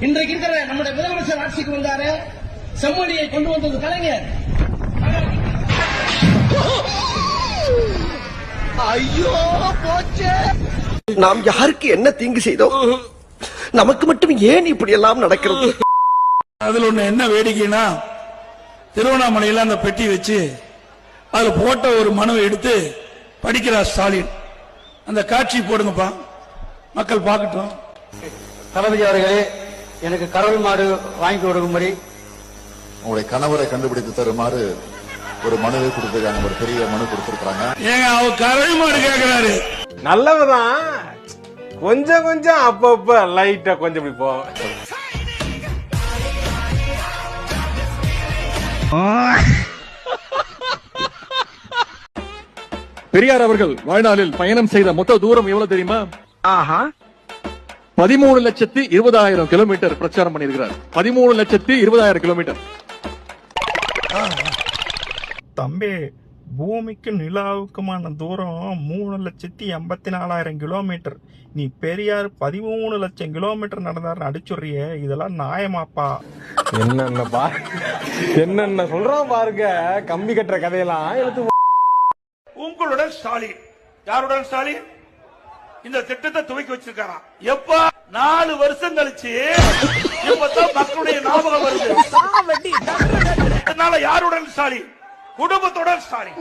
இன்றைக்கு இருக்கிற நம்முடைய முதலமைச்சர் ஆட்சிக்கு வந்தாரு, செம்மொழியை கொண்டு வந்தது கலைஞர். ஐயோ போச்சே. நாம் யாருக்கு என்ன தீங்கு செய்தோம்? நமக்கு மட்டும் ஏன் இப்படி எல்லாம் நடக்கிறது? அதுல ஒண்ணு என்ன வேடிக்கைனா, திருவண்ணாமலையில அந்த பெட்டி வச்சு அதுல போட்ட ஒரு மனுவை எடுத்து படிக்கிறார் ஸ்டாலின். அந்த காட்சி போடுங்கப்பா, மக்கள் பார்க்கட்டும். தளபதி அவர்களே, எனக்கு கறவை மாடு வாங்கி கொடுக்கும்படி உங்களுடைய கணவரை கண்டுபிடித்து தருமாறு ஒரு மனுவை கொடுத்திருக்காங்க. ஒரு பெரிய மனு கொடுத்திருக்காங்க. ஏங்க அவர் கறவை மாடு கேட்கிறாரு. நல்லவதான், கொஞ்சம் கொஞ்சம் அப்பப்ப லைட்டா கொஞ்சம் இப்படி போ. பெரியார் அவர்கள் வாழ்நாளில் பயணம் செய்த மொத்த தூரம் எவ்வளவு தெரியுமா? 13,20,000 கிலோமீட்டர் பிரச்சாரம் பண்ணியிருக்கிறார். 13,20,000 கிலோமீட்டர். தம்பி, பூமிக்கு நிலாவுக்குமான தூரம் 3,84,000 கிலோமீட்டர். நீ பெரியார் 13 லட்சம் கிலோமீட்டர் நடந்தாரு அடிச்சுடுறிய, இதெல்லாம் நியாயமாப்பா? என்னென்ன சொல்றோம் பாருங்க, கம்பி கட்டுற கதையெல்லாம் எடுத்து. உங்களுடன் ஸ்டாலின், யாருடன் ஸ்டாலின் இந்த திட்டத்தை துவக்கி வச்சிருக்காராம். எப்ப 4 வருஷம் கழிச்சு இப்பதான் மக்களுடைய ஞாபகம் வருது. அதனால யாருடன் ஸ்டாலின்? குடும்பத்துடன் ஸ்டாலின்.